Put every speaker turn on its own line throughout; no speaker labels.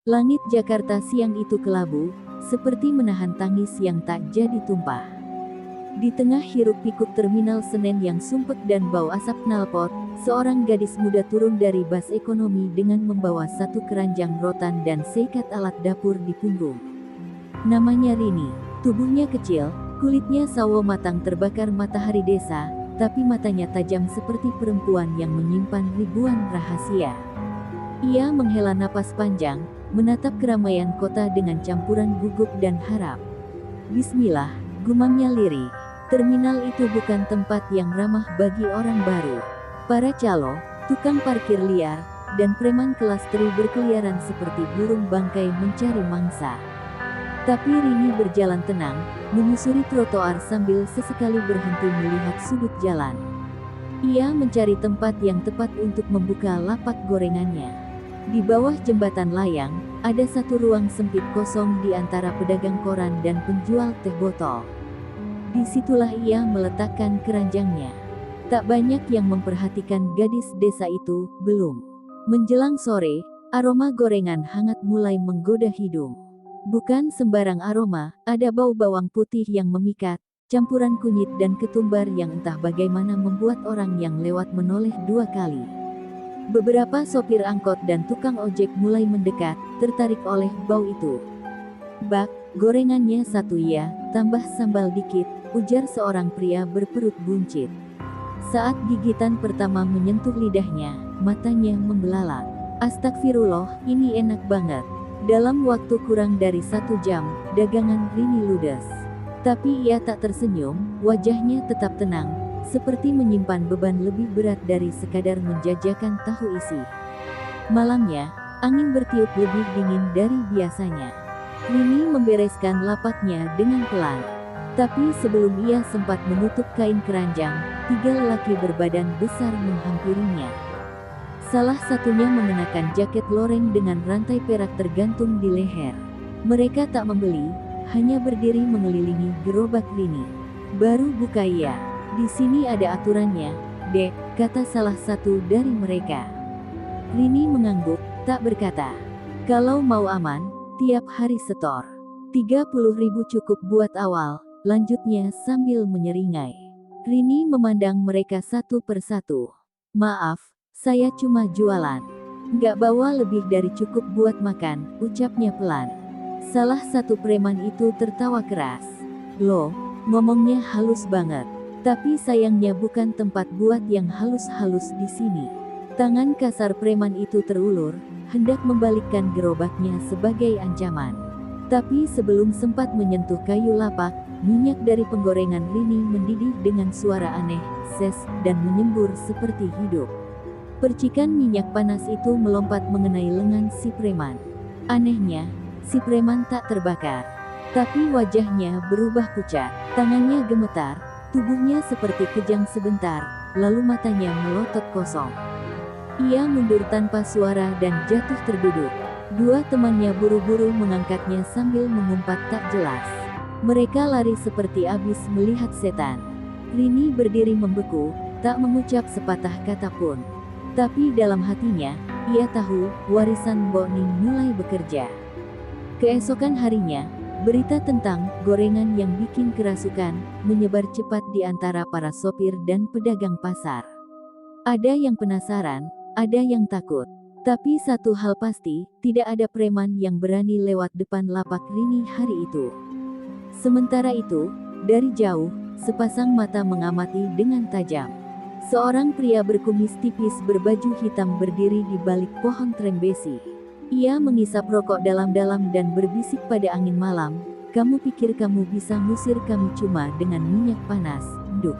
Langit Jakarta siang itu kelabu, seperti menahan tangis yang tak jadi tumpah. Di tengah hiruk-pikuk terminal Senen yang sumpek dan bau asap knalpot, seorang gadis muda turun dari bus ekonomi dengan membawa satu keranjang rotan dan seikat alat dapur di punggung. Namanya Rini. Tubuhnya kecil, kulitnya sawo matang terbakar matahari desa, tapi matanya tajam seperti perempuan yang menyimpan ribuan rahasia. Ia menghela napas panjang, menatap keramaian kota dengan campuran gugup dan harap. Bismillah, gumamnya lirih. Terminal itu bukan tempat yang ramah bagi orang baru. Para calo, tukang parkir liar, dan preman kelas teri berkeliaran seperti burung bangkai mencari mangsa. Tapi Rini berjalan tenang, menyusuri trotoar sambil sesekali berhenti melihat sudut jalan. Ia mencari tempat yang tepat untuk membuka lapak gorengannya. Di bawah jembatan layang, ada satu ruang sempit kosong di antara pedagang koran dan penjual teh botol. Disitulah ia meletakkan keranjangnya. Tak banyak yang memperhatikan gadis desa itu, belum. Menjelang sore, aroma gorengan hangat mulai menggoda hidung. Bukan sembarang aroma, ada bau bawang putih yang memikat, campuran kunyit dan ketumbar yang entah bagaimana membuat orang yang lewat menoleh dua kali. Beberapa sopir angkot dan tukang ojek mulai mendekat, tertarik oleh bau itu. "Bak, gorengannya satu ya, tambah sambal dikit," ujar seorang pria berperut buncit. Saat gigitan pertama menyentuh lidahnya, matanya membelalak. "Astagfirullah, ini enak banget." Dalam waktu kurang dari 1 jam, dagangan Rini ludes. Tapi ia tak tersenyum, wajahnya tetap tenang, seperti menyimpan beban lebih berat dari sekadar menjajakan tahu isi. Malamnya, angin bertiup lebih dingin dari biasanya. Rini membereskan lapaknya dengan pelan. Tapi sebelum ia sempat menutup kain keranjang, 3 lelaki berbadan besar menghampirinya. Salah satunya mengenakan jaket loreng dengan rantai perak tergantung di leher. Mereka tak membeli, hanya berdiri mengelilingi gerobak Rini. "Baru buka ya. Di sini ada aturannya, Dek," kata salah satu dari mereka. Rini mengangguk, tak berkata. "Kalau mau aman, tiap hari setor. 30.000 cukup buat awal," lanjutnya sambil menyeringai. Rini memandang mereka satu persatu. "Maaf, saya cuma jualan. Nggak bawa lebih dari cukup buat makan," ucapnya pelan. Salah satu preman itu tertawa keras. "Loh, ngomongnya halus banget. Tapi sayangnya bukan tempat buat yang halus-halus di sini." Tangan kasar preman itu terulur, hendak membalikkan gerobaknya sebagai ancaman. Tapi sebelum sempat menyentuh kayu lapak, minyak dari penggorengan Rini mendidih dengan suara aneh, ses, dan menyembur seperti hidup. Percikan minyak panas itu melompat mengenai lengan si preman. Anehnya, si preman tak terbakar. Tapi wajahnya berubah pucat, tangannya gemetar, tubuhnya seperti kejang sebentar, lalu matanya melotot kosong. Ia mundur tanpa suara dan jatuh terduduk. 2 temannya buru-buru mengangkatnya sambil mengumpat tak jelas. Mereka lari seperti abis melihat setan. Rini berdiri membeku, tak mengucap sepatah kata pun. Tapi dalam hatinya, ia tahu, warisan Mbok Ning mulai bekerja. Keesokan harinya, berita tentang gorengan yang bikin kerasukan menyebar cepat di antara para sopir dan pedagang pasar. Ada yang penasaran, ada yang takut. Tapi satu hal pasti, tidak ada preman yang berani lewat depan lapak Rini hari itu. Sementara itu, dari jauh, sepasang mata mengamati dengan tajam. Seorang pria berkumis tipis berbaju hitam berdiri di balik pohon trembesi. Ia mengisap rokok dalam-dalam dan berbisik pada angin malam, "Kamu pikir kamu bisa ngusir kami cuma dengan minyak panas, Nduk?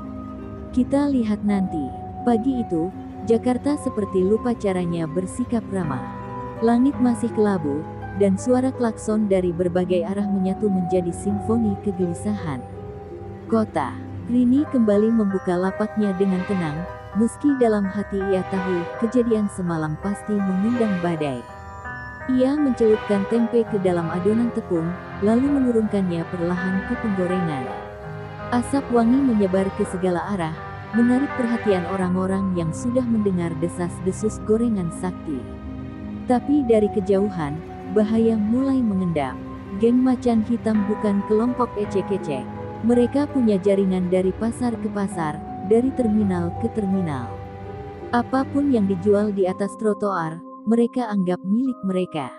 Kita lihat nanti." Pagi itu, Jakarta seperti lupa caranya bersikap ramah. Langit masih kelabu, dan suara klakson dari berbagai arah menyatu menjadi simfoni kegelisahan. Kota. Rini kembali membuka lapaknya dengan tenang, meski dalam hati ia tahu kejadian semalam pasti mengundang badai. Ia mencelupkan tempe ke dalam adonan tepung, lalu menurunkannya perlahan ke penggorengan. Asap wangi menyebar ke segala arah, menarik perhatian orang-orang yang sudah mendengar desas-desus gorengan sakti. Tapi dari kejauhan, bahaya mulai mengendap. Geng macan hitam bukan kelompok ecek-ecek. Mereka punya jaringan dari pasar ke pasar, dari terminal ke terminal. Apapun yang dijual di atas trotoar, mereka anggap milik mereka.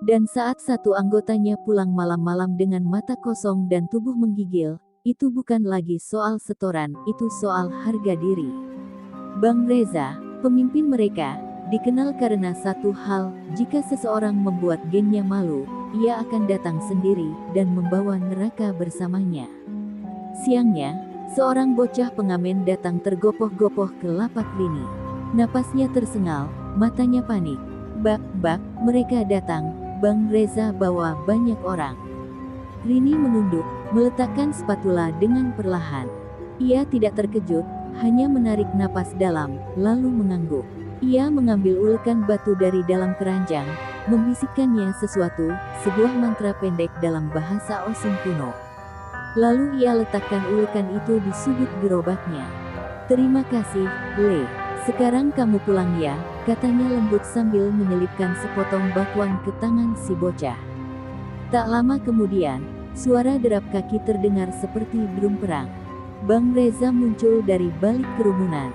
Dan saat satu anggotanya pulang malam-malam dengan mata kosong dan tubuh menggigil, itu bukan lagi soal setoran, itu soal harga diri. Bang Reza, pemimpin mereka, dikenal karena satu hal, jika seseorang membuat gengnya malu, ia akan datang sendiri dan membawa neraka bersamanya. Siangnya, seorang bocah pengamen datang tergopoh-gopoh ke lapak Rini. Napasnya tersengal, matanya panik. Bak, mereka datang, Bang Reza bawa banyak orang. Rini menunduk, meletakkan spatula dengan perlahan. Ia tidak terkejut, hanya menarik napas dalam, lalu mengangguk. Ia mengambil ulekan batu dari dalam keranjang, membisikkannya sesuatu, sebuah mantra pendek dalam bahasa Osing kuno. Lalu ia letakkan ulekan itu di sudut gerobaknya. "Terima kasih, Le. Sekarang kamu pulang ya," katanya lembut sambil menyelipkan sepotong bakwan ke tangan si bocah. Tak lama kemudian, suara derap kaki terdengar seperti drum perang. Bang Reza muncul dari balik kerumunan.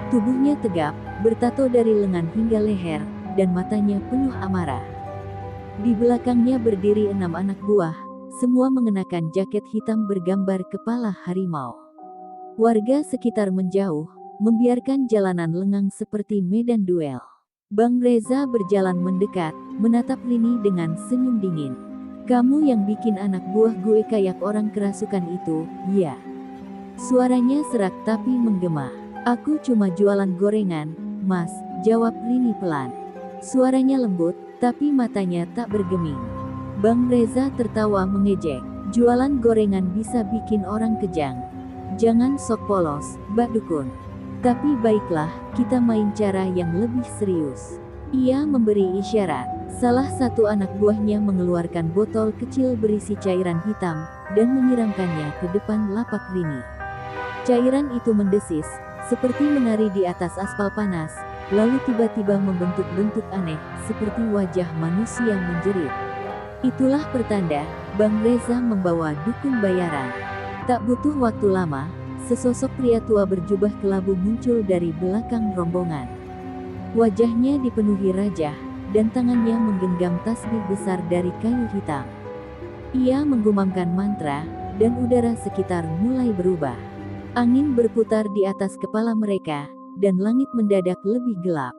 Tubuhnya tegap, bertato dari lengan hingga leher, dan matanya penuh amarah. Di belakangnya berdiri 6 anak buah, semua mengenakan jaket hitam bergambar kepala harimau. Warga sekitar menjauh, membiarkan jalanan lengang seperti medan duel. Bang Reza berjalan mendekat, menatap Rini dengan senyum dingin. "Kamu yang bikin anak buah gue kayak orang kerasukan itu, ya?" Suaranya serak tapi menggema. "Aku cuma jualan gorengan, Mas," jawab Rini pelan. Suaranya lembut, tapi matanya tak bergeming. Bang Reza tertawa mengejek. "Jualan gorengan bisa bikin orang kejang. Jangan sok polos, Mbak Dukun. Tapi baiklah, kita main cara yang lebih serius." Ia memberi isyarat. Salah satu anak buahnya mengeluarkan botol kecil berisi cairan hitam, dan menyiramkannya ke depan lapak Rini. Cairan itu mendesis, seperti menari di atas aspal panas, lalu tiba-tiba membentuk bentuk aneh, seperti wajah manusia menjerit. Itulah pertanda, Bang Reza membawa dukun bayaran. Tak butuh waktu lama, sesosok pria tua berjubah kelabu muncul dari belakang rombongan. Wajahnya dipenuhi rajah, dan tangannya menggenggam tasbih besar dari kayu hitam. Ia menggumamkan mantra, dan udara sekitar mulai berubah. Angin berputar di atas kepala mereka, dan langit mendadak lebih gelap.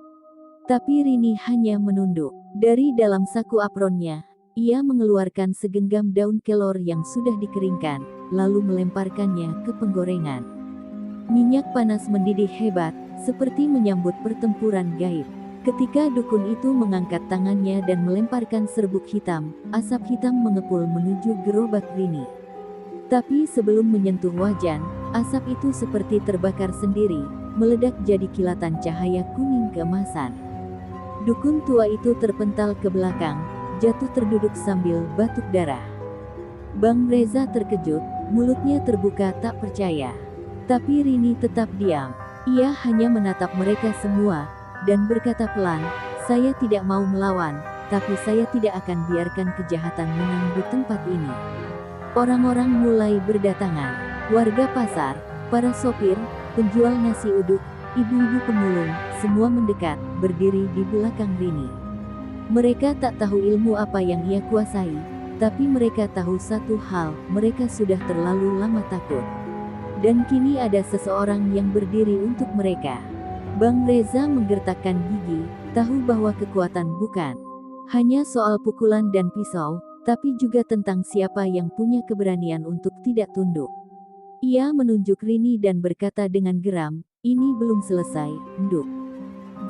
Tapi Rini hanya menunduk. Dari dalam saku apronnya, ia mengeluarkan segenggam daun kelor yang sudah dikeringkan, lalu melemparkannya ke penggorengan. Minyak panas mendidih hebat, seperti menyambut pertempuran gaib. Ketika dukun itu mengangkat tangannya dan melemparkan serbuk hitam, asap hitam mengepul menuju gerobak Rini. Tapi sebelum menyentuh wajan, asap itu seperti terbakar sendiri, meledak jadi kilatan cahaya kuning keemasan. Dukun tua itu terpental ke belakang, jatuh terduduk sambil batuk darah. Bang Reza terkejut, mulutnya terbuka tak percaya. Tapi Rini tetap diam. Ia hanya menatap mereka semua, dan berkata pelan, "Saya tidak mau melawan, tapi saya tidak akan biarkan kejahatan menang di tempat ini." Orang-orang mulai berdatangan. Warga pasar, para sopir, penjual nasi uduk, ibu-ibu pemulung, semua mendekat, berdiri di belakang Rini. Mereka tak tahu ilmu apa yang ia kuasai, tapi mereka tahu satu hal, mereka sudah terlalu lama takut. Dan kini ada seseorang yang berdiri untuk mereka. Bang Reza menggertakkan gigi, tahu bahwa kekuatan bukan hanya soal pukulan dan pisau, tapi juga tentang siapa yang punya keberanian untuk tidak tunduk. Ia menunjuk Rini dan berkata dengan geram, "Ini belum selesai, Nduk.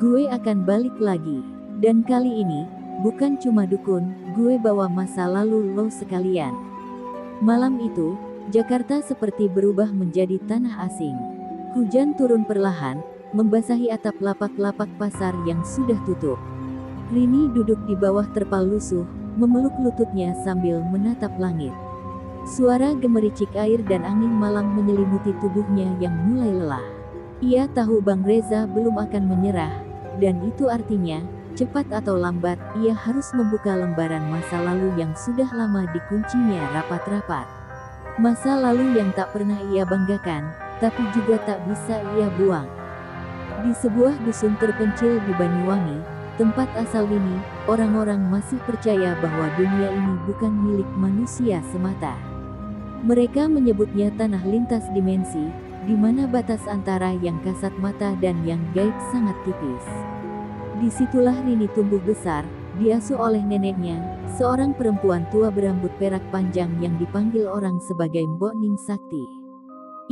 Gue akan balik lagi. Dan kali ini, bukan cuma dukun, gue bawa masa lalu lo sekalian." Malam itu, Jakarta seperti berubah menjadi tanah asing. Hujan turun perlahan, membasahi atap lapak-lapak pasar yang sudah tutup. Rini duduk di bawah terpal lusuh, memeluk lututnya sambil menatap langit. Suara gemericik air dan angin malam menyelimuti tubuhnya yang mulai lelah. Ia tahu Bang Reza belum akan menyerah, dan itu artinya, Cepat atau lambat, ia harus membuka lembaran masa lalu yang sudah lama dikuncinya rapat-rapat. Masa lalu yang tak pernah ia banggakan, tapi juga tak bisa ia buang. Di sebuah dusun terpencil di Banyuwangi, tempat asal ini, orang-orang masih percaya bahwa dunia ini bukan milik manusia semata. Mereka menyebutnya tanah lintas dimensi, di mana batas antara yang kasat mata dan yang gaib sangat tipis. Disitulah Rini tumbuh besar, diasuh oleh neneknya, seorang perempuan tua berambut perak panjang yang dipanggil orang sebagai Mbok Ning Sakti.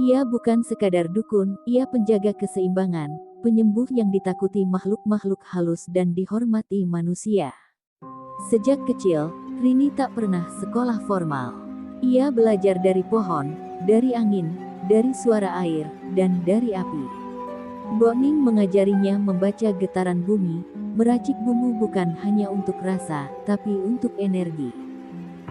Ia bukan sekadar dukun, ia penjaga keseimbangan, penyembuh yang ditakuti makhluk-makhluk halus dan dihormati manusia. Sejak kecil, Rini tak pernah sekolah formal. Ia belajar dari pohon, dari angin, dari suara air, dan dari api. Mbok Ning mengajarinya membaca getaran bumi, meracik bumbu bukan hanya untuk rasa, tapi untuk energi.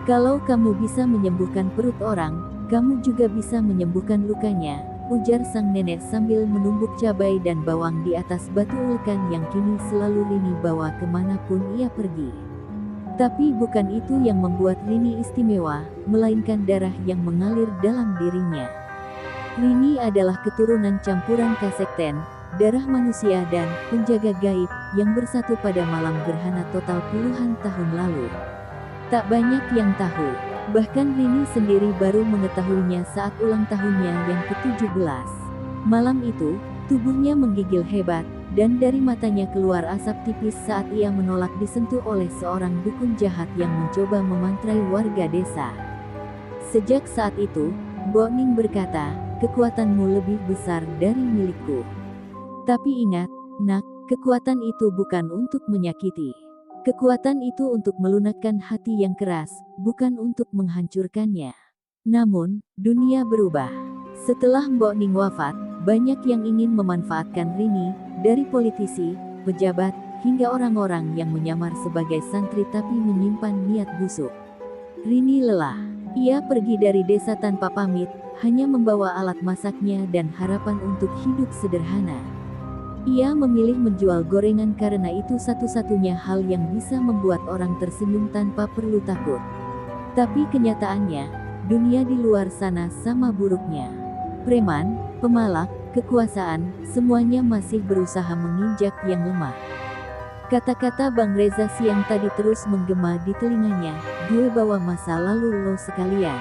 Kalau kamu bisa menyembuhkan perut orang, kamu juga bisa menyembuhkan lukanya, ujar sang nenek sambil menumbuk cabai dan bawang di atas batu ulekan yang kini selalu Rini bawa kemanapun ia pergi. Tapi bukan itu yang membuat Rini istimewa, melainkan darah yang mengalir dalam dirinya. Rini adalah keturunan campuran kasekten, darah manusia dan penjaga gaib, yang bersatu pada malam gerhana total puluhan tahun lalu. Tak banyak yang tahu, bahkan Rini sendiri baru mengetahuinya saat ulang tahunnya yang ke-17. Malam itu, tubuhnya menggigil hebat, dan dari matanya keluar asap tipis saat ia menolak disentuh oleh seorang dukun jahat yang mencoba memantrai warga desa. Sejak saat itu, Mbok Ning berkata, kekuatanmu lebih besar dari milikku. Tapi ingat, nak, kekuatan itu bukan untuk menyakiti. Kekuatan itu untuk melunakkan hati yang keras, bukan untuk menghancurkannya. Namun, dunia berubah. Setelah Mbok Ning wafat, banyak yang ingin memanfaatkan Rini, dari politisi, pejabat, hingga orang-orang yang menyamar sebagai santri tapi menyimpan niat busuk. Rini lelah. Ia pergi dari desa tanpa pamit, hanya membawa alat masaknya dan harapan untuk hidup sederhana. Ia memilih menjual gorengan karena itu satu-satunya hal yang bisa membuat orang tersenyum tanpa perlu takut. Tapi kenyataannya, dunia di luar sana sama buruknya. Preman, pemalak, kekuasaan, semuanya masih berusaha menginjak yang lemah. Kata-kata Bang Reza siang tadi terus menggema di telinganya, gue bawa masa lalu lo sekalian.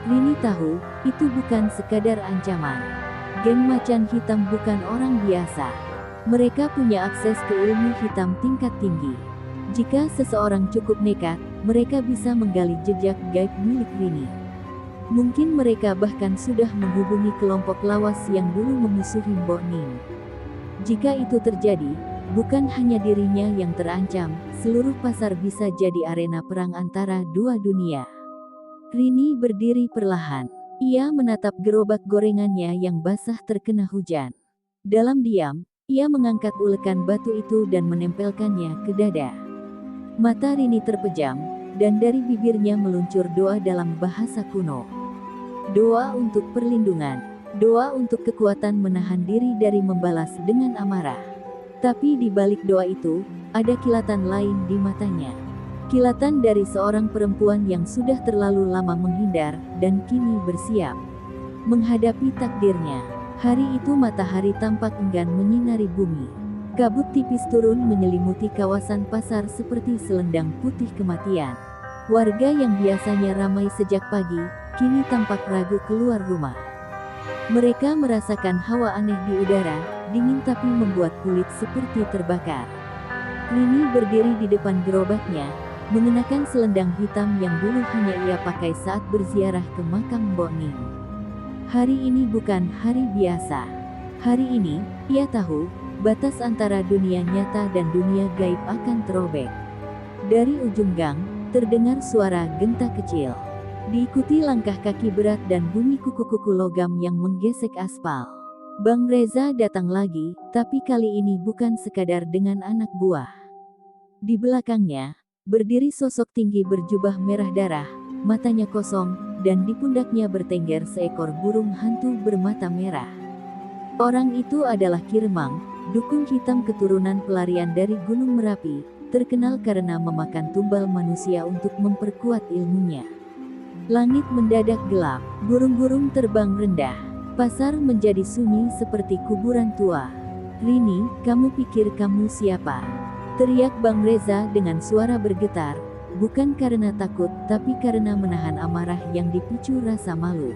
Rini tahu, itu bukan sekadar ancaman. Geng macan hitam bukan orang biasa. Mereka punya akses ke ilmu hitam tingkat tinggi. Jika seseorang cukup nekat, mereka bisa menggali jejak gaib milik Rini. Mungkin mereka bahkan sudah menghubungi kelompok lawas yang dulu memusuhi Mbok Ning. Jika itu terjadi, bukan hanya dirinya yang terancam, seluruh pasar bisa jadi arena perang antara dua dunia. Rini berdiri perlahan. Ia menatap gerobak gorengannya yang basah terkena hujan. Dalam diam, ia mengangkat ulekan batu itu dan menempelkannya ke dada. Mata Rini terpejam, dan dari bibirnya meluncur doa dalam bahasa kuno. Doa untuk perlindungan, doa untuk kekuatan menahan diri dari membalas dengan amarah. Tapi di balik doa itu, ada kilatan lain di matanya. Kilatan dari seorang perempuan yang sudah terlalu lama menghindar, dan kini bersiap menghadapi takdirnya. Hari itu matahari tampak enggan menyinari bumi. Kabut tipis turun menyelimuti kawasan pasar seperti selendang putih kematian. Warga yang biasanya ramai sejak pagi, kini tampak ragu keluar rumah. Mereka merasakan hawa aneh di udara, dingin tapi membuat kulit seperti terbakar. Rini berdiri di depan gerobaknya, mengenakan selendang hitam yang dulu hanya ia pakai saat berziarah ke makam Mbok Ning. Hari ini bukan hari biasa. Hari ini, ia tahu, batas antara dunia nyata dan dunia gaib akan terobek. Dari ujung gang, terdengar suara genta kecil. Diikuti langkah kaki berat dan bunyi kuku-kuku logam yang menggesek aspal. Bang Reza datang lagi, tapi kali ini bukan sekadar dengan anak buah. Di belakangnya, berdiri sosok tinggi berjubah merah darah, matanya kosong, dan di pundaknya bertengger seekor burung hantu bermata merah. Orang itu adalah Kirmang, dukun hitam keturunan pelarian dari Gunung Merapi, terkenal karena memakan tumbal manusia untuk memperkuat ilmunya. Langit mendadak gelap, burung-burung terbang rendah. Pasar menjadi sunyi seperti kuburan tua. "Rini, kamu pikir kamu siapa?" teriak Bang Reza dengan suara bergetar, bukan karena takut tapi karena menahan amarah yang dipicu rasa malu.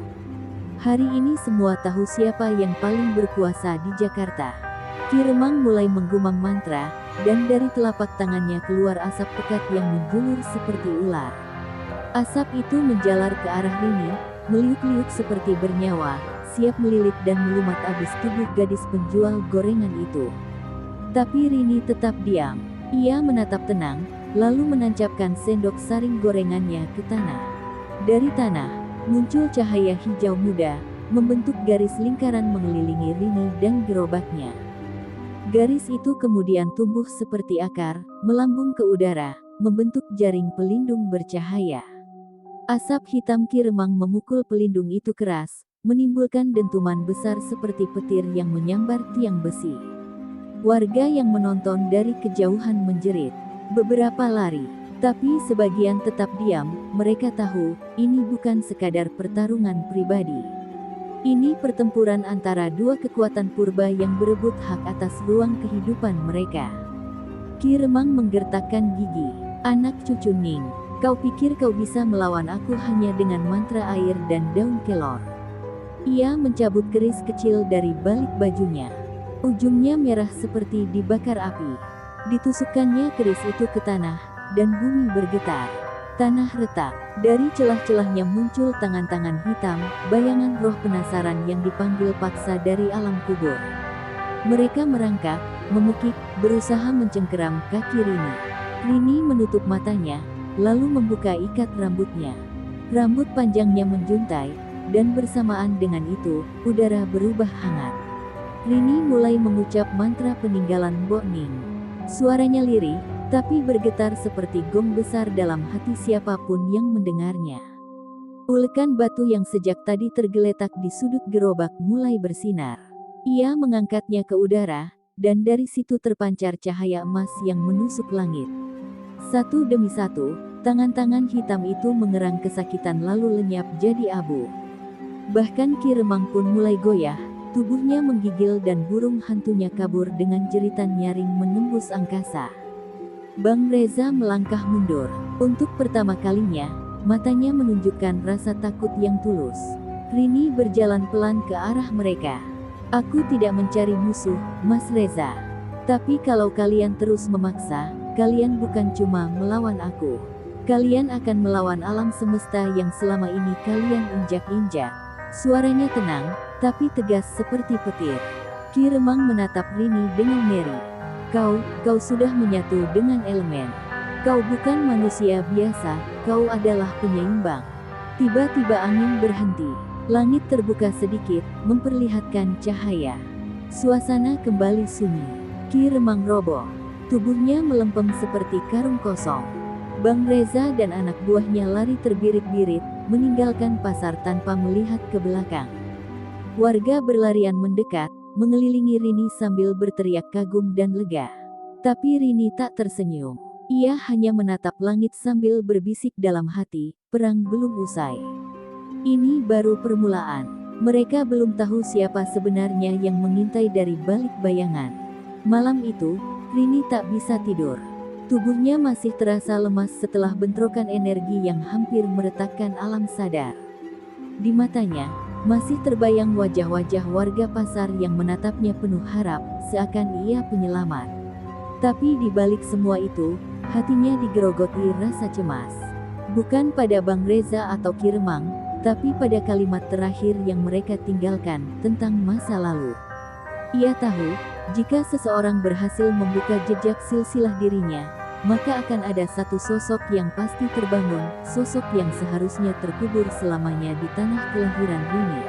Hari ini semua tahu siapa yang paling berkuasa di Jakarta. Ki Remang mulai menggumam mantra, dan dari telapak tangannya keluar asap pekat yang menjulur seperti ular. Asap itu menjalar ke arah Rini, meliuk-liuk seperti bernyawa, siap melilit dan melumat abis tubuh gadis penjual gorengan itu. Tapi Rini tetap diam. Ia menatap tenang, lalu menancapkan sendok saring gorengannya ke tanah. Dari tanah, muncul cahaya hijau muda, membentuk garis lingkaran mengelilingi Rini dan gerobaknya. Garis itu kemudian tumbuh seperti akar, melambung ke udara, membentuk jaring pelindung bercahaya. Asap hitam Ki Remang memukul pelindung itu keras, menimbulkan dentuman besar seperti petir yang menyambar tiang besi. Warga yang menonton dari kejauhan menjerit. Beberapa lari, tapi sebagian tetap diam. Mereka tahu, ini bukan sekadar pertarungan pribadi. Ini pertempuran antara dua kekuatan purba yang berebut hak atas ruang kehidupan mereka. Ki Remang menggertakkan gigi. "Anak cucu Ning, kau pikir kau bisa melawan aku hanya dengan mantra air dan daun kelor?" Ia mencabut keris kecil dari balik bajunya. Ujungnya merah seperti dibakar api. Ditusukkannya keris itu ke tanah, dan bumi bergetar. Tanah retak. Dari celah-celahnya muncul tangan-tangan hitam, bayangan roh penasaran yang dipanggil paksa dari alam kubur. Mereka merangkak, memekik, berusaha mencengkeram kaki Rini. Rini menutup matanya, lalu membuka ikat rambutnya. Rambut panjangnya menjuntai, dan bersamaan dengan itu, udara berubah hangat. Rini mulai mengucap mantra peninggalan Mbok Ning. Suaranya lirih, tapi bergetar seperti gong besar dalam hati siapapun yang mendengarnya. Ulekan batu yang sejak tadi tergeletak di sudut gerobak mulai bersinar. Ia mengangkatnya ke udara, dan dari situ terpancar cahaya emas yang menusuk langit. Satu demi satu, tangan-tangan hitam itu mengerang kesakitan lalu lenyap jadi abu. Bahkan Ki Remang pun mulai goyah, tubuhnya menggigil dan burung hantunya kabur dengan jeritan nyaring menembus angkasa. Bang Reza melangkah mundur. Untuk pertama kalinya, matanya menunjukkan rasa takut yang tulus. Rini berjalan pelan ke arah mereka. "Aku tidak mencari musuh, Mas Reza. Tapi kalau kalian terus memaksa, kalian bukan cuma melawan aku. Kalian akan melawan alam semesta yang selama ini kalian injak-injak." Suaranya tenang, tapi tegas seperti petir. Ki Remang menatap Rini dengan ngeri. Kau sudah menyatu dengan elemen. Kau bukan manusia biasa, kau adalah penyeimbang." Tiba-tiba angin berhenti. Langit terbuka sedikit, memperlihatkan cahaya. Suasana kembali sunyi. Ki Remang roboh. Tubuhnya melempem seperti karung kosong. Bang Reza dan anak buahnya lari terbirit-birit, meninggalkan pasar tanpa melihat ke belakang. Warga berlarian mendekat, mengelilingi Rini sambil berteriak kagum dan lega. Tapi Rini tak tersenyum. Ia hanya menatap langit sambil berbisik dalam hati, perang belum usai. Ini baru permulaan. Mereka belum tahu siapa sebenarnya yang mengintai dari balik bayangan. Malam itu, Rini tak bisa tidur. Tubuhnya masih terasa lemas setelah bentrokan energi yang hampir meretakkan alam sadar. Di matanya, masih terbayang wajah-wajah warga pasar yang menatapnya penuh harap, seakan ia penyelamat. Tapi di balik semua itu, hatinya digerogoti rasa cemas. Bukan pada Bang Reza atau Ki Remang, tapi pada kalimat terakhir yang mereka tinggalkan, tentang masa lalu. Ia tahu, jika seseorang berhasil membuka jejak silsilah dirinya, maka akan ada satu sosok yang pasti terbangun, sosok yang seharusnya terkubur selamanya di tanah kelahiran Rini.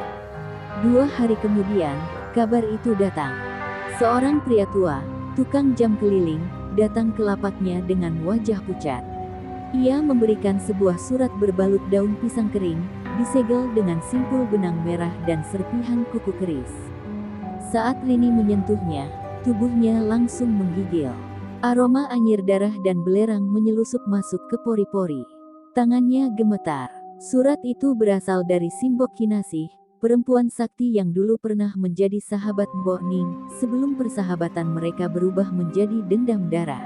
2 hari kemudian, kabar itu datang. Seorang pria tua, tukang jam keliling, datang ke lapaknya dengan wajah pucat. Ia memberikan sebuah surat berbalut daun pisang kering, disegel dengan simpul benang merah dan serpihan kuku keris. Saat Rini menyentuhnya, tubuhnya langsung menggigil. Aroma anyir darah dan belerang menyelusup masuk ke pori-pori. Tangannya gemetar. Surat itu berasal dari Simbok Kinasih, perempuan sakti yang dulu pernah menjadi sahabat Mbok Ning, sebelum persahabatan mereka berubah menjadi dendam darah.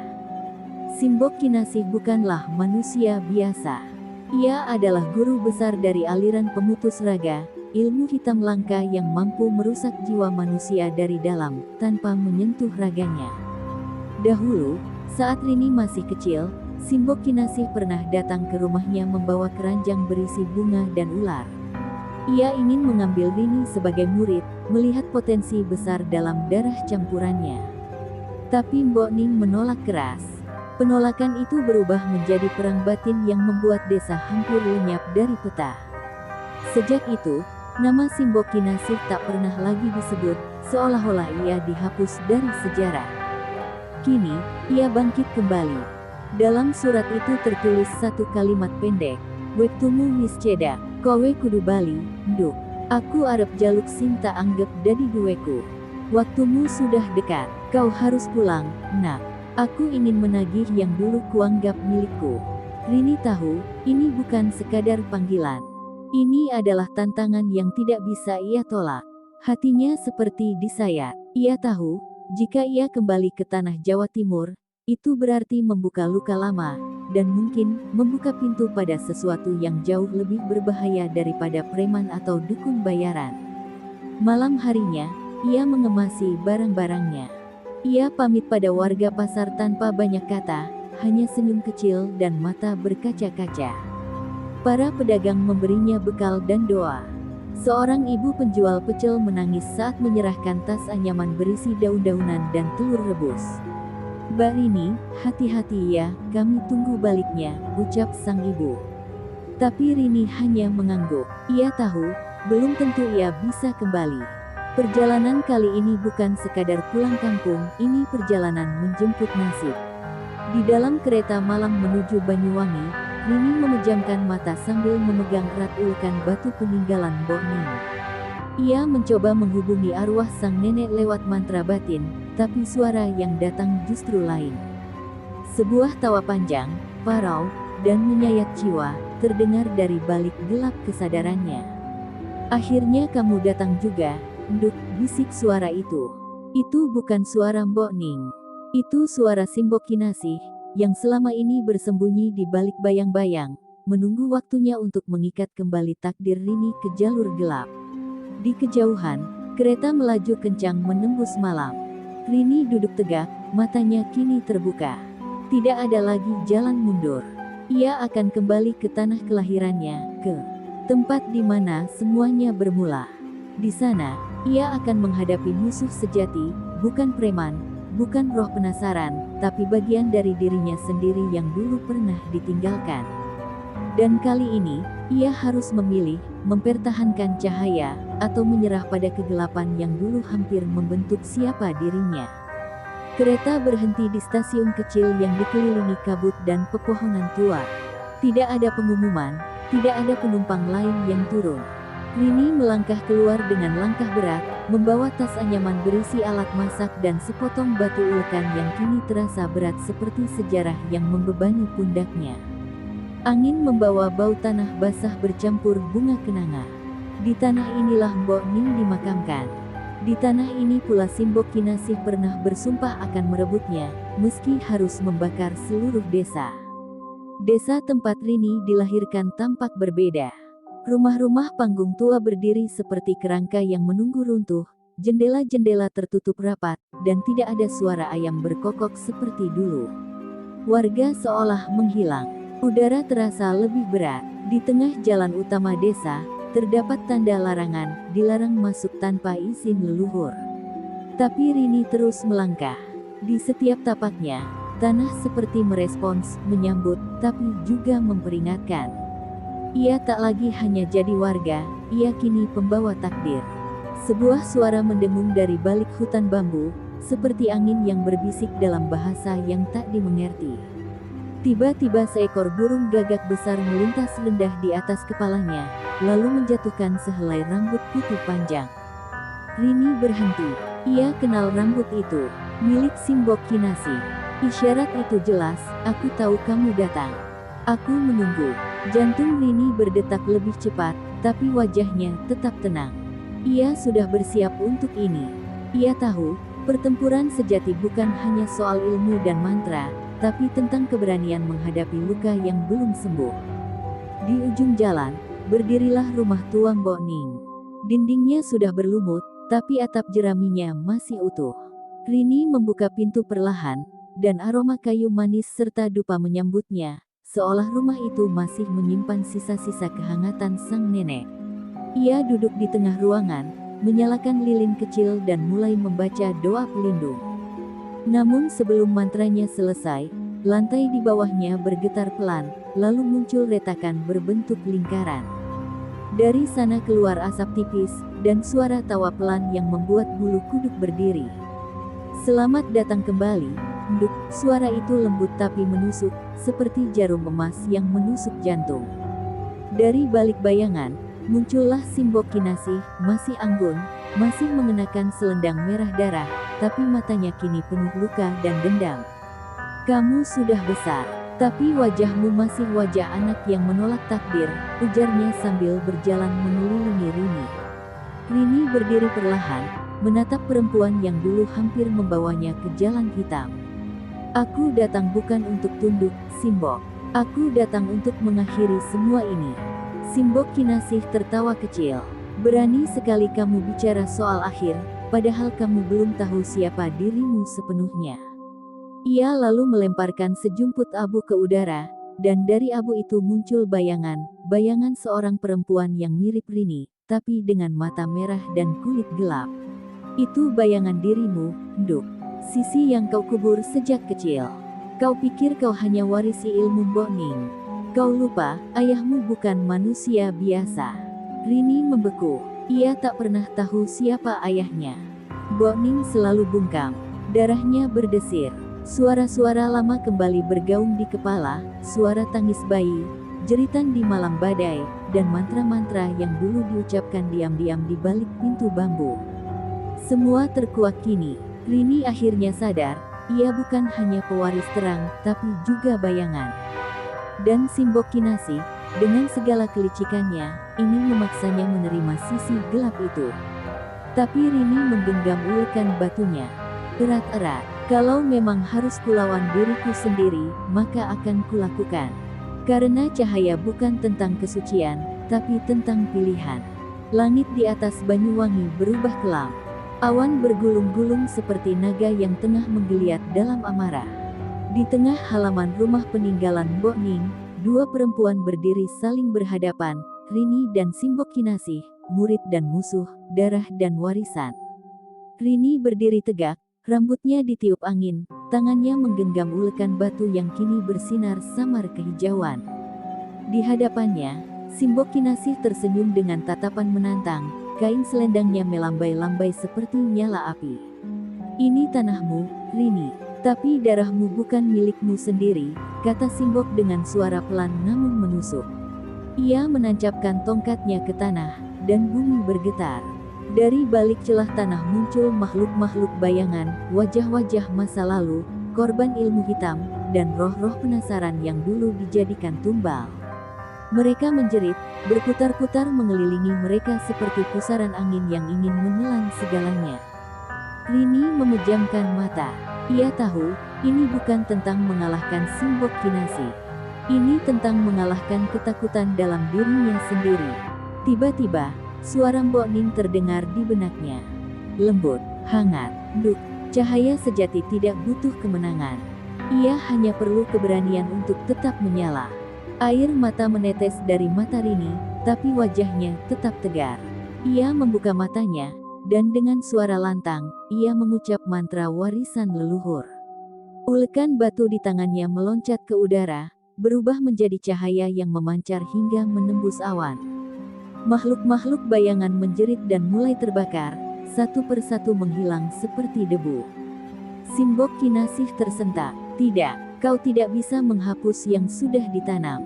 Simbok Kinasih bukanlah manusia biasa. Ia adalah guru besar dari aliran pemutus raga, ilmu hitam langka yang mampu merusak jiwa manusia dari dalam, tanpa menyentuh raganya. Dahulu, saat Rini masih kecil, Simbok Kinasih pernah datang ke rumahnya membawa keranjang berisi bunga dan ular. Ia ingin mengambil Rini sebagai murid, melihat potensi besar dalam darah campurannya. Tapi Mbok Ning menolak keras. Penolakan itu berubah menjadi perang batin yang membuat desa hampir lenyap dari peta. Sejak itu, nama Simbok Kinasih tak pernah lagi disebut, seolah-olah ia dihapus dari sejarah. Kini, ia bangkit kembali. Dalam surat itu tertulis satu kalimat pendek, "Wektumu wis cedak, kowe kudu bali, nduk. Aku arep jaluk sinta anggap dadi duweku. Waktumu sudah dekat, kau harus pulang, nak. Aku ingin menagih yang dulu kuanggap milikku." Rini tahu, ini bukan sekadar panggilan. Ini adalah tantangan yang tidak bisa ia tolak. Hatinya seperti disayat. Ia tahu, jika ia kembali ke tanah Jawa Timur, itu berarti membuka luka lama, dan mungkin membuka pintu pada sesuatu yang jauh lebih berbahaya daripada preman atau dukun bayaran. Malam harinya, ia mengemasi barang-barangnya. Ia pamit pada warga pasar tanpa banyak kata, hanya senyum kecil dan mata berkaca-kaca. Para pedagang memberinya bekal dan doa. Seorang ibu penjual pecel menangis saat menyerahkan tas anyaman berisi daun-daunan dan telur rebus. "Mbak Rini, hati-hati ya, kami tunggu baliknya," ucap sang ibu. Tapi Rini hanya mengangguk. Ia tahu, belum tentu ia bisa kembali. Perjalanan kali ini bukan sekadar pulang kampung, ini perjalanan menjemput nasib. Di dalam kereta malam menuju Banyuwangi, Rini memejamkan mata sambil memegang erat ulekan batu peninggalan Mbok Ning. Ia mencoba menghubungi arwah sang nenek lewat mantra batin, tapi suara yang datang justru lain. Sebuah tawa panjang, parau, dan menyayat jiwa, terdengar dari balik gelap kesadarannya. "Akhirnya kamu datang juga, nduk," bisik suara itu. Itu bukan suara Mbok Ning. Itu suara Simbok Kinasih, yang selama ini bersembunyi di balik bayang-bayang, menunggu waktunya untuk mengikat kembali takdir Rini ke jalur gelap. Di kejauhan, kereta melaju kencang menembus malam. Rini duduk tegak, matanya kini terbuka. Tidak ada lagi jalan mundur. Ia akan kembali ke tanah kelahirannya, ke tempat di mana semuanya bermula. Di sana, ia akan menghadapi musuh sejati, bukan preman, bukan roh penasaran, tapi bagian dari dirinya sendiri yang dulu pernah ditinggalkan. Dan kali ini, ia harus memilih, mempertahankan cahaya, atau menyerah pada kegelapan yang dulu hampir membentuk siapa dirinya. Kereta berhenti di stasiun kecil yang dikelilingi kabut dan pepohonan tua. Tidak ada pengumuman, tidak ada penumpang lain yang turun. Rini melangkah keluar dengan langkah berat, membawa tas anyaman berisi alat masak dan sepotong batu ulekan yang kini terasa berat seperti sejarah yang membebani pundaknya. Angin membawa bau tanah basah bercampur bunga kenanga. Di tanah inilah Mbok Ning dimakamkan. Di tanah ini pula Simbok Kinasih pernah bersumpah akan merebutnya, meski harus membakar seluruh desa. Desa tempat Rini dilahirkan tampak berbeda. Rumah-rumah panggung tua berdiri seperti kerangka yang menunggu runtuh, jendela-jendela tertutup rapat, dan tidak ada suara ayam berkokok seperti dulu. Warga seolah menghilang. Udara terasa lebih berat. Di tengah jalan utama desa, terdapat tanda larangan, dilarang masuk tanpa izin leluhur. Tapi Rini terus melangkah. Di setiap tapaknya, tanah seperti merespons, menyambut, tapi juga memperingatkan. Ia tak lagi hanya jadi warga, ia kini pembawa takdir. Sebuah suara mendengung dari balik hutan bambu, seperti angin yang berbisik dalam bahasa yang tak dimengerti. Tiba-tiba seekor burung gagak besar melintas rendah di atas kepalanya, lalu menjatuhkan sehelai rambut putih panjang. Rini berhenti. Ia kenal rambut itu. Milik Simbok Kinasih. Isyarat itu jelas, aku tahu kamu datang. Aku menunggu. Jantung Rini berdetak lebih cepat, tapi wajahnya tetap tenang. Ia sudah bersiap untuk ini. Ia tahu, pertempuran sejati bukan hanya soal ilmu dan mantra, tapi tentang keberanian menghadapi luka yang belum sembuh. Di ujung jalan, berdirilah rumah tua Mbok Ning. Dindingnya sudah berlumut, tapi atap jeraminya masih utuh. Rini membuka pintu perlahan, dan aroma kayu manis serta dupa menyambutnya, seolah rumah itu masih menyimpan sisa-sisa kehangatan sang nenek. Ia duduk di tengah ruangan, menyalakan lilin kecil dan mulai membaca doa pelindung. Namun sebelum mantranya selesai, lantai di bawahnya bergetar pelan, lalu muncul retakan berbentuk lingkaran. Dari sana keluar asap tipis, dan suara tawa pelan yang membuat bulu kuduk berdiri. Selamat datang kembali, Nduk. Suara itu lembut tapi menusuk, seperti jarum emas yang menusuk jantung. Dari balik bayangan, muncullah Simbok Kinasih, masih anggun, masih mengenakan selendang merah darah, tapi matanya kini penuh luka dan dendam. Kamu sudah besar, tapi wajahmu masih wajah anak yang menolak takdir, ujarnya sambil berjalan mengelilingi Rini. Rini berdiri perlahan, menatap perempuan yang dulu hampir membawanya ke jalan hitam. Aku datang bukan untuk tunduk, Simbok. Aku datang untuk mengakhiri semua ini. Simbok Kinasih tertawa kecil. Berani sekali kamu bicara soal akhir, padahal kamu belum tahu siapa dirimu sepenuhnya. Ia lalu melemparkan sejumput abu ke udara, dan dari abu itu muncul bayangan seorang perempuan yang mirip Rini, tapi dengan mata merah dan kulit gelap. Itu bayangan dirimu, Nduk. Sisi yang kau kubur sejak kecil. Kau pikir kau hanya warisi ilmu Mbok Ning. Kau lupa, ayahmu bukan manusia biasa. Rini membeku. Ia tak pernah tahu siapa ayahnya. Mbok Ning selalu bungkam. Darahnya berdesir. Suara-suara lama kembali bergaung di kepala, suara tangis bayi, jeritan di malam badai, dan mantra-mantra yang dulu diucapkan diam-diam di balik pintu bambu. Semua terkuak kini. Rini akhirnya sadar, ia bukan hanya pewaris terang, tapi juga bayangan. Dan Simbok Kinasih, dengan segala kelicikannya, ingin memaksanya menerima sisi gelap itu. Tapi Rini menggenggam ulekan batunya. Erat-erat, kalau memang harus kulawan diriku sendiri, maka akan kulakukan. Karena cahaya bukan tentang kesucian, tapi tentang pilihan. Langit di atas Banyuwangi berubah kelam. Awan bergulung-gulung seperti naga yang tengah menggeliat dalam amarah. Di tengah halaman rumah peninggalan Mbok Ning, dua perempuan berdiri saling berhadapan, Rini dan Simbok Kinasih, murid dan musuh, darah dan warisan. Rini berdiri tegak, rambutnya ditiup angin, tangannya menggenggam ulekan batu yang kini bersinar samar kehijauan. Di hadapannya, Simbok Kinasih tersenyum dengan tatapan menantang. Kain selendangnya melambai-lambai seperti nyala api. Ini tanahmu, Rini, tapi darahmu bukan milikmu sendiri, kata Simbok dengan suara pelan namun menusuk. Ia menancapkan tongkatnya ke tanah, dan bumi bergetar. Dari balik celah tanah muncul makhluk-makhluk bayangan, wajah-wajah masa lalu, korban ilmu hitam, dan roh-roh penasaran yang dulu dijadikan tumbal. Mereka menjerit, berputar-putar mengelilingi mereka seperti pusaran angin yang ingin menelan segalanya. Rini memejamkan mata. Ia tahu, ini bukan tentang mengalahkan Simbok Kinasih. Ini tentang mengalahkan ketakutan dalam dirinya sendiri. Tiba-tiba, suara Mbok Ning terdengar di benaknya. Lembut, hangat, Nduk. Cahaya sejati tidak butuh kemenangan. Ia hanya perlu keberanian untuk tetap menyala. Air mata menetes dari mata Rini, tapi wajahnya tetap tegar. Ia membuka matanya, dan dengan suara lantang, ia mengucap mantra warisan leluhur. Ulekan batu di tangannya meloncat ke udara, berubah menjadi cahaya yang memancar hingga menembus awan. Makhluk-makhluk bayangan menjerit dan mulai terbakar, satu persatu menghilang seperti debu. Simbok Kinasih tersentak. Tidak, kau tidak bisa menghapus yang sudah ditanam.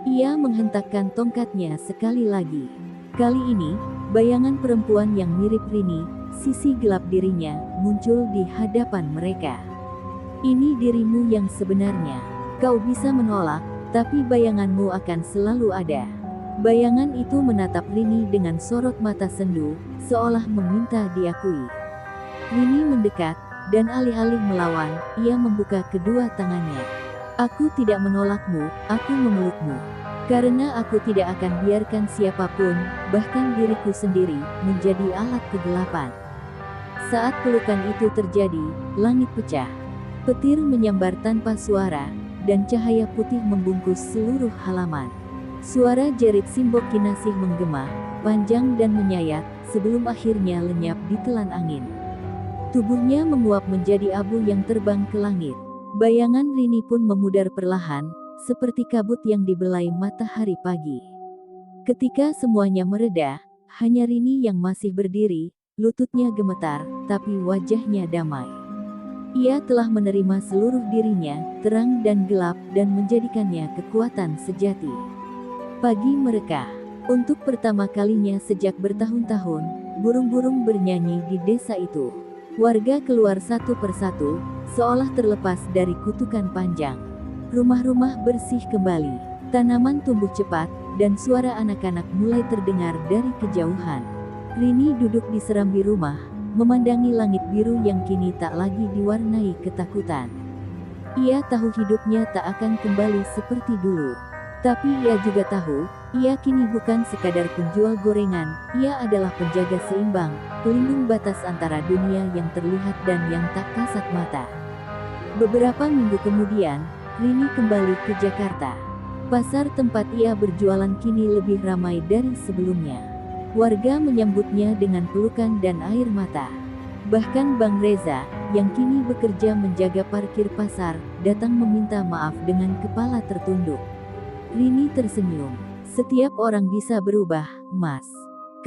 Ia menghentakkan tongkatnya sekali lagi. Kali ini, bayangan perempuan yang mirip Rini, sisi gelap dirinya muncul di hadapan mereka. Ini dirimu yang sebenarnya. Kau bisa menolak, tapi bayanganmu akan selalu ada. Bayangan itu menatap Rini dengan sorot mata sendu, seolah meminta diakui. Rini mendekat, dan alih-alih melawan, ia membuka kedua tangannya. Aku tidak menolakmu, aku memelukmu. Karena aku tidak akan biarkan siapapun, bahkan diriku sendiri, menjadi alat kegelapan. Saat pelukan itu terjadi, langit pecah. Petir menyambar tanpa suara, dan cahaya putih membungkus seluruh halaman. Suara jerit Simbok Kinasih menggema, panjang dan menyayat, sebelum akhirnya lenyap ditelan angin. Tubuhnya menguap menjadi abu yang terbang ke langit. Bayangan Rini pun memudar perlahan, seperti kabut yang dibelai matahari pagi. Ketika semuanya mereda, hanya Rini yang masih berdiri, lututnya gemetar, tapi wajahnya damai. Ia telah menerima seluruh dirinya, terang dan gelap, dan menjadikannya kekuatan sejati. Pagi merekah. Untuk pertama kalinya sejak bertahun-tahun, burung-burung bernyanyi di desa itu. Warga keluar satu persatu, seolah terlepas dari kutukan panjang. Rumah-rumah bersih kembali, tanaman tumbuh cepat, dan suara anak-anak mulai terdengar dari kejauhan. Rini duduk di serambi rumah, memandangi langit biru yang kini tak lagi diwarnai ketakutan. Ia tahu hidupnya tak akan kembali seperti dulu. Tapi ia juga tahu, ia kini bukan sekadar penjual gorengan, ia adalah penjaga seimbang, pelindung batas antara dunia yang terlihat dan yang tak kasat mata. Beberapa minggu kemudian, Rini kembali ke Jakarta. Pasar tempat ia berjualan kini lebih ramai dari sebelumnya. Warga menyambutnya dengan pelukan dan air mata. Bahkan Bang Reza, yang kini bekerja menjaga parkir pasar, datang meminta maaf dengan kepala tertunduk. Rini tersenyum. Setiap orang bisa berubah, Mas.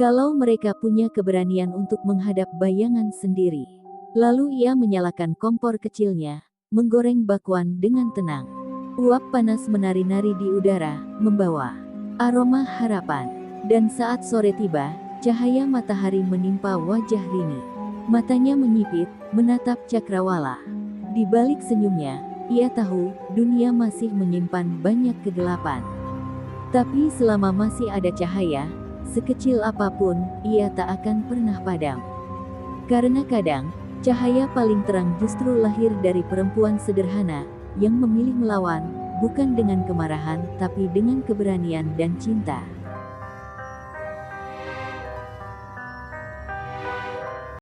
Kalau mereka punya keberanian untuk menghadap bayangan sendiri. Lalu ia menyalakan kompor kecilnya, menggoreng bakwan dengan tenang. Uap panas menari-nari di udara, membawa aroma harapan. Dan saat sore tiba, cahaya matahari menimpa wajah Rini. Matanya menyipit, menatap Cakrawala. Di balik senyumnya, ia tahu, dunia masih menyimpan banyak kegelapan. Tapi selama masih ada cahaya, sekecil apapun, ia tak akan pernah padam. Karena kadang, cahaya paling terang justru lahir dari perempuan sederhana, yang memilih melawan, bukan dengan kemarahan, tapi dengan keberanian dan cinta.